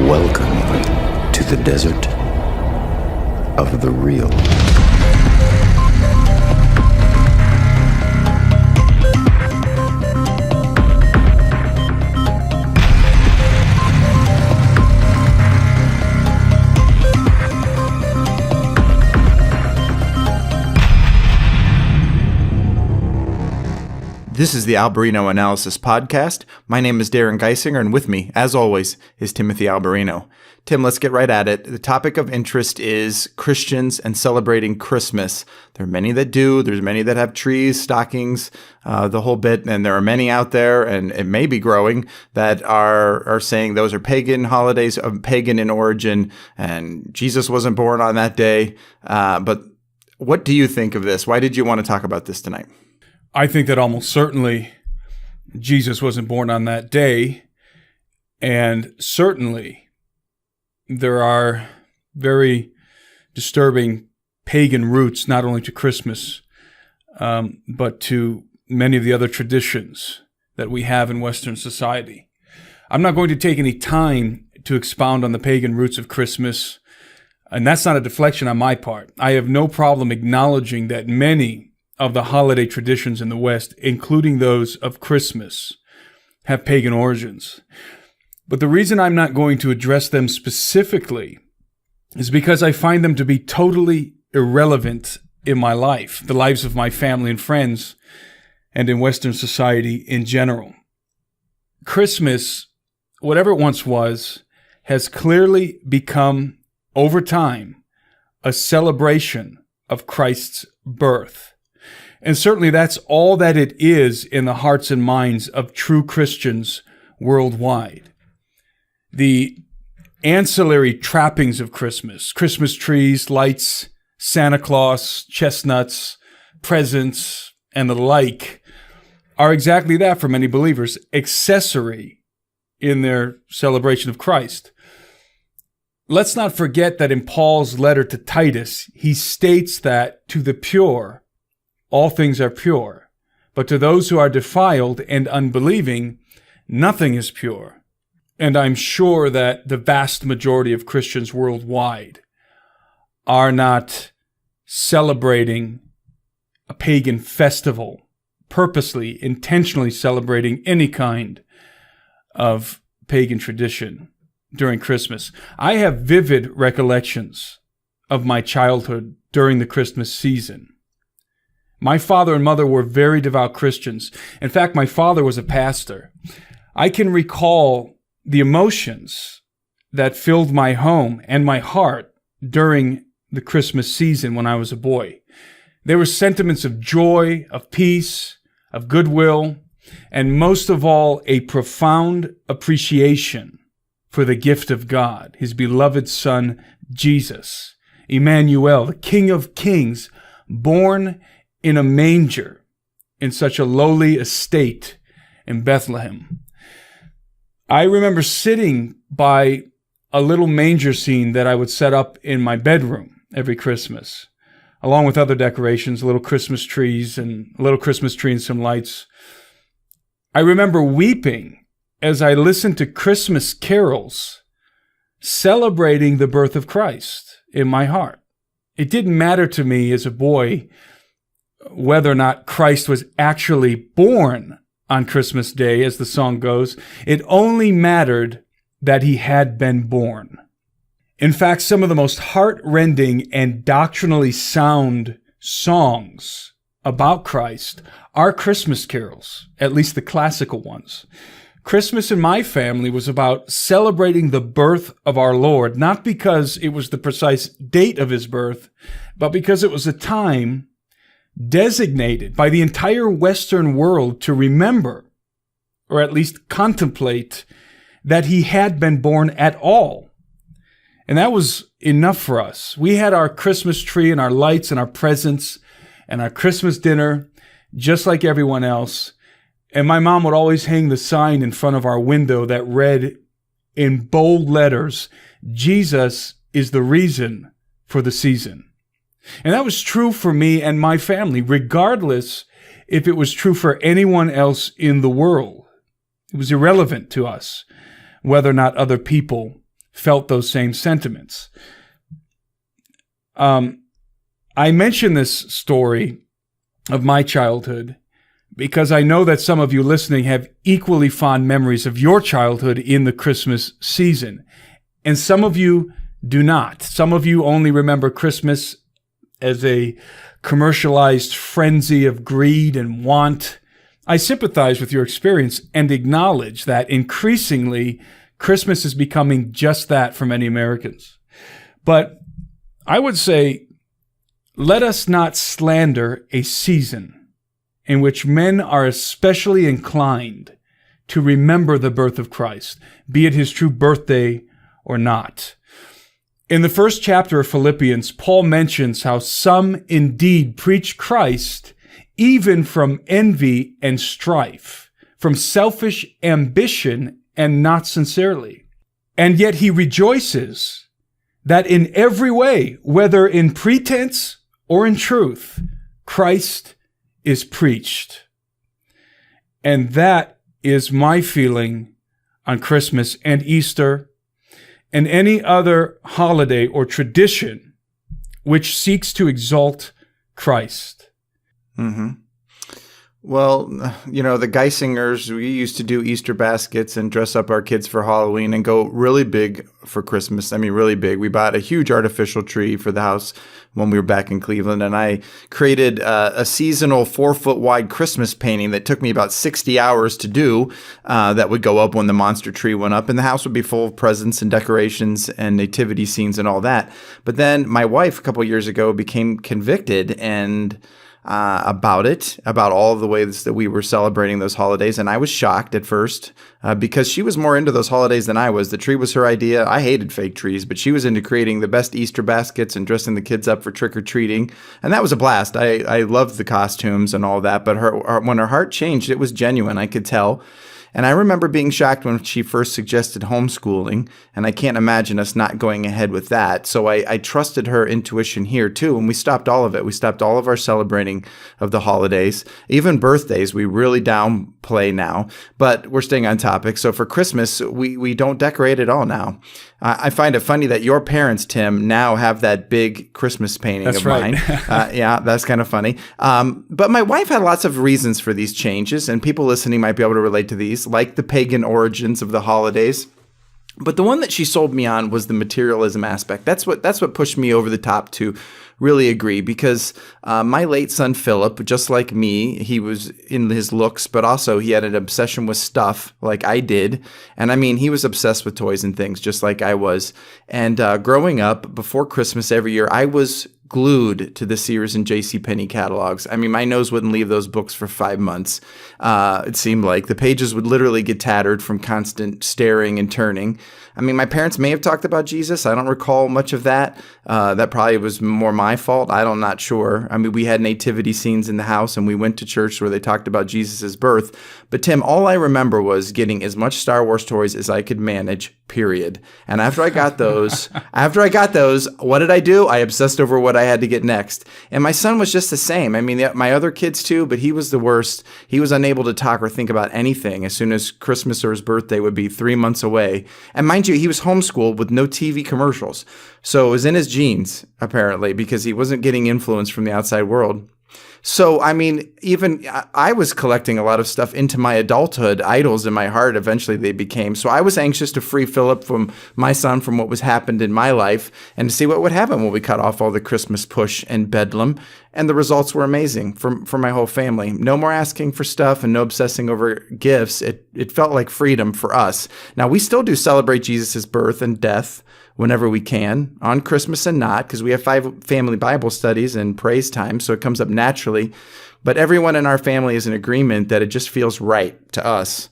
Welcome to the desert of the real. This is the Alberino Analysis Podcast. My name is Darren Geisinger, and with me, as always, is Timothy Alberino. Tim, let's get right at it. The topic of interest is Christians and celebrating Christmas. There are many that do. There's many that have trees, stockings, the whole bit, and there are many out there, and it may be growing, that are saying those are pagan holidays, pagan in origin, and Jesus wasn't born on that day. But what do you think of this? Why did you want to talk about this tonight? I think that almost certainly Jesus wasn't born on that day, and certainly there are very disturbing pagan roots, not only to Christmas, but to many of the other traditions that we have in Western society. I'm not going to take any time to expound on the pagan roots of Christmas, and that's not a deflection on my part. I have no problem acknowledging that many of the holiday traditions in the West, including those of Christmas, have pagan origins. But the reason I'm not going to address them specifically is because I find them to be totally irrelevant in my life, the lives of my family and friends, and in Western society in general. Christmas, whatever it once was, has clearly become, over time, a celebration of Christ's birth. And certainly that's all that it is in the hearts and minds of true Christians worldwide. The ancillary trappings of Christmas, Christmas trees, lights, Santa Claus, chestnuts, presents, and the like, are exactly that for many believers, accessory in their celebration of Christ. Let's not forget that in Paul's letter to Titus, he states that to the pure, all things are pure, but to those who are defiled and unbelieving, nothing is pure. And I'm sure that the vast majority of Christians worldwide are not celebrating a pagan festival, purposely, intentionally celebrating any kind of pagan tradition during Christmas. I have vivid recollections of my childhood during the Christmas season. My father and mother were very devout Christians. In fact, my father was a pastor. I can recall the emotions that filled my home and my heart during the Christmas season when I was a boy. There were sentiments of joy, of peace, of goodwill, and most of all, a profound appreciation for the gift of God, His beloved Son, Jesus, Emmanuel, the King of Kings, born in a manger in such a lowly estate in Bethlehem. I remember sitting by a little manger scene that I would set up in my bedroom every Christmas, along with other decorations, little Christmas trees and a little Christmas tree and some lights. I remember weeping as I listened to Christmas carols celebrating the birth of Christ in my heart. It didn't matter to me as a boy whether or not Christ was actually born on Christmas Day, as the song goes. It only mattered that he had been born. In fact, some of the most heart-rending and doctrinally sound songs about Christ are Christmas carols, at least the classical ones. Christmas in my family was about celebrating the birth of our Lord, not because it was the precise date of his birth, but because it was a time designated by the entire Western world to remember, or at least contemplate, that he had been born at all. And that was enough for us. We had our Christmas tree and our lights and our presents and our Christmas dinner, just like everyone else. And my mom would always hang the sign in front of our window that read in bold letters, "Jesus is the reason for the season." And that was true for me and my family, regardless if it was true for anyone else in the world. It was irrelevant to us whether or not other people felt those same sentiments. I mention this story of my childhood because I know that some of you listening have equally fond memories of your childhood in the Christmas season. And some of you do not. Some of you only remember Christmas as a commercialized frenzy of greed and want. I sympathize with your experience and acknowledge that increasingly Christmas is becoming just that for many Americans. But I would say, let us not slander a season in which men are especially inclined to remember the birth of Christ, be it his true birthday or not. In the first chapter of Philippians, Paul mentions how some indeed preach Christ even from envy and strife, from selfish ambition and not sincerely. And yet he rejoices that in every way, whether in pretense or in truth, Christ is preached. And that is my feeling on Christmas and Easter and any other holiday or tradition which seeks to exalt Christ. Mm-hmm. Well, the Geisingers, we used to do Easter baskets and dress up our kids for Halloween and go really big for Christmas. I mean, really big. We bought a huge artificial tree for the house when we were back in Cleveland, and I created a seasonal 4-foot wide Christmas painting that took me about 60 hours to do that would go up when the monster tree went up, and the house would be full of presents and decorations and nativity scenes and all that. But then my wife, a couple of years ago, became convicted and about all of the ways that we were celebrating those holidays. And I was shocked at first because she was more into those holidays than I was. The tree was her idea. I hated fake trees, but she was into creating the best Easter baskets and dressing the kids up for trick-or-treating. And that was a blast. I loved the costumes and all that. But when her heart changed, it was genuine. I could tell. And I remember being shocked when she first suggested homeschooling, and I can't imagine us not going ahead with that. So I trusted her intuition here too, and we stopped all of it. We stopped all of our celebrating of the holidays, even birthdays. We really downplay now, but we're staying on topic. So for Christmas, we don't decorate at all now. I find it funny that your parents, Tim, now have that big Christmas painting that's of right. mine. Yeah, that's kind of funny. But my wife had lots of reasons for these changes, and people listening might be able to relate to these, like the pagan origins of the holidays. But the one that she sold me on was the materialism aspect. That's what pushed me over the top to really agree, because my late son Philip, just like me, he was in his looks, but also he had an obsession with stuff like I did. And I mean, he was obsessed with toys and things just like I was. And growing up, before Christmas every year, I was glued to the Sears and JCPenney catalogs. I mean, my nose wouldn't leave those books for 5 months. It seemed like the pages would literally get tattered from constant staring and turning. I mean, my parents may have talked about Jesus. I don't recall much of that. That probably was more my fault. I'm not sure. I mean, we had nativity scenes in the house, and we went to church where they talked about Jesus' birth. But Tim, all I remember was getting as much Star Wars toys as I could manage, period. And after I got those, what did I do? I obsessed over what I had to get next. And my son was just the same. I mean, my other kids too, but he was the worst. He was unable to talk or think about anything as soon as Christmas or his birthday would be 3 months away. And mind you, he was homeschooled with no TV commercials. So it was in his genes, apparently, because he wasn't getting influence from the outside world. So, I mean, even I was collecting a lot of stuff into my adulthood, idols in my heart, eventually they became. So I was anxious to free Philip from my son from what was happened in my life and to see what would happen when we cut off all the Christmas push and bedlam. And the results were amazing for my whole family. No more asking for stuff and no obsessing over gifts. It felt like freedom for us. Now, we still do celebrate Jesus' birth and death whenever we can, on Christmas and not, because we have 5 family Bible studies and praise time, so it comes up naturally. But everyone in our family is in agreement that it just feels right to us.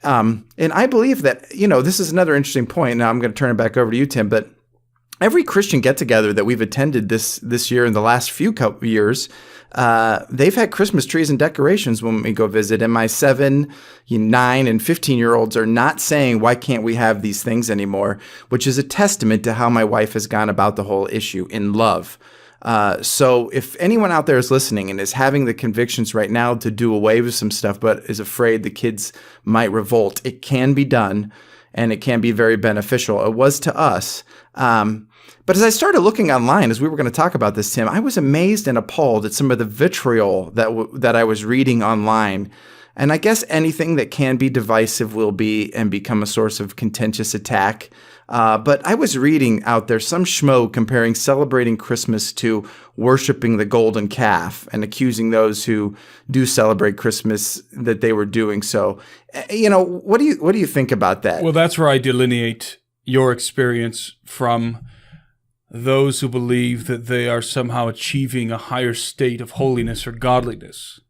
And I believe that, this is another interesting point. Now I'm going to turn it back over to you, Tim, but every Christian get-together that we've attended this year in the last few couple years, they've had Christmas trees and decorations when we go visit. And my 7, 9, and 15-year-olds are not saying, why can't we have these things anymore? Which is a testament to how my wife has gone about the whole issue in love. So if anyone out there is listening and is having the convictions right now to do away with some stuff, but is afraid the kids might revolt, it can be done. and it can be very beneficial. It was to us. But as I started looking online, as we were going to talk about this, Tim, I was amazed and appalled at some of the vitriol that I was reading online. And I guess anything that can be divisive will be and become a source of contentious attack. But I was reading out there some schmo comparing celebrating Christmas to worshiping the golden calf and accusing those who do celebrate Christmas that they were doing so. What do you think about that? Well, that's where I delineate your experience from those who believe that they are somehow achieving a higher state of holiness or godliness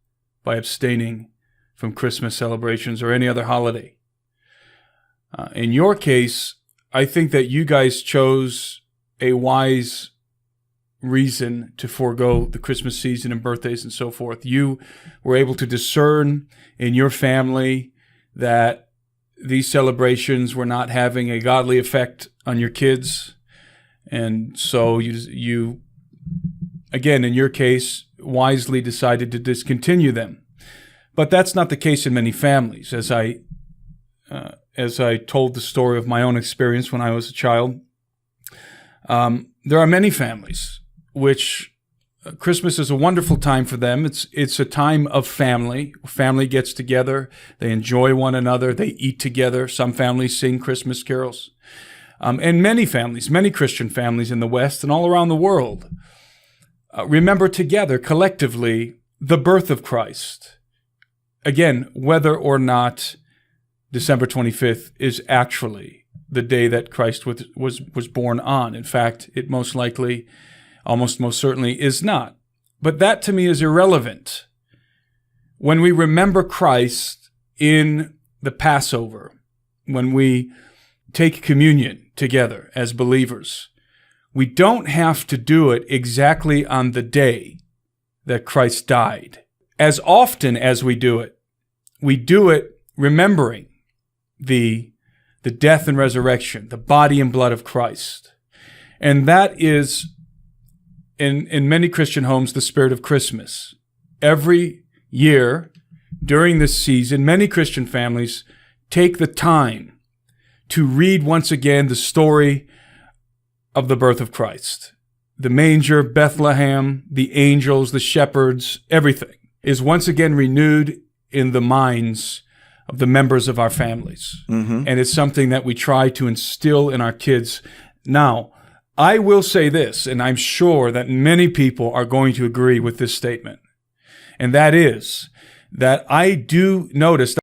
by abstaining from Christmas celebrations or any other holiday. In your case, I think that you guys chose a wise reason to forego the Christmas season and birthdays and so forth. You were able to discern in your family that these celebrations were not having a godly effect on your kids. And so you again, in your case, wisely decided to discontinue them. But that's not the case in many families. As I told the story of my own experience when I was a child, there are many families which Christmas is a wonderful time for them. It's a time of family. Family gets together. They enjoy one another. They eat together. Some families sing Christmas carols. And many families, many Christian families in the West and all around the world, remember together, collectively, the birth of Christ. Again, whether or not December 25th is actually the day that Christ was born on. In fact, it most likely, almost most certainly, is not. But that to me is irrelevant. When we remember Christ in the Passover, when we take communion together as believers, we don't have to do it exactly on the day that Christ died. As often as we do it remembering the death and resurrection, the body and blood of Christ. And that is, in many Christian homes, the spirit of Christmas. Every year during this season, many Christian families take the time to read once again the story of the birth of Christ. The manger, Bethlehem, the angels, the shepherds, everything is once again renewed in the minds of the members of our families. Mm-hmm. And it's something that we try to instill in our kids. Now, I will say this, and I'm sure that many people are going to agree with this statement, and that is that I do notice